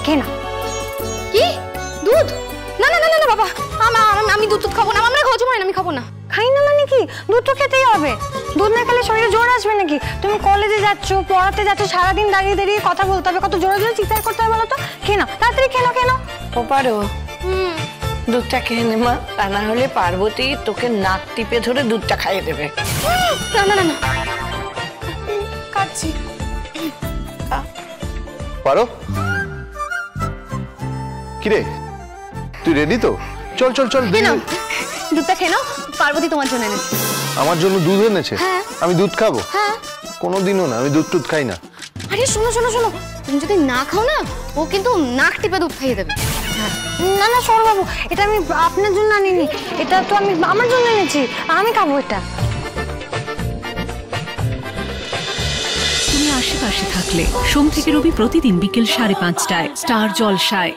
খেয়ে না। কি দুধ? না না না না বাবা, আমি দুধ খাবো না, আমরা হজম হয় না, আমি খাবো না। খাই না মানে কি? দুধ তো খেতেই হবে। দুধ না খেলে শরীরে জোর আসবে নাকি? তুমি কলেজে যাচ্ছ, পড়াতে যাচ্ছ, সারাদিন দাঁড়িয়ে দাঁড়িয়ে কথা বলতে হবে, কত জোরে জোরে চিৎকার করতে হবে বলো তো। খেয়ে নাও, তাড়াতাড়ি খেয়ে নাও, খেয়ে নাও। পারো দুধটা খেয়ে নে মা, তা না হলে পার্বতী তোকে নাক টিপে ধরে দুধটা খাইয়ে দেবে। না না না না, খাচ্ছি। পারো কিরে, তুই রেডি তো? চল চল চল। দুধটা খেয়ে নাও, পার্বতী তোমার জন্য এনেছে। আমার জন্য দুধ এনেছে? আমি দুধ খাবো? হ্যাঁ। কোনোদিনও না, আমি দুধ টুধ খাই না। আরে শোনো শোনো শোনো, তুমি যদি না খাও না, ও কিন্তু নাক টিপে দুধ খাইয়ে দেবে। না না সৌরবাবু, এটা আমি আপনার জন্য আনিনি, এটা তো আমি আমার জন্য এনেছি, আমি খাবো এটা। তুমি আশেপাশে থাকলে সোম থেকে রবি প্রতিদিন বিকেল 5:30টায় স্টার জলসায়।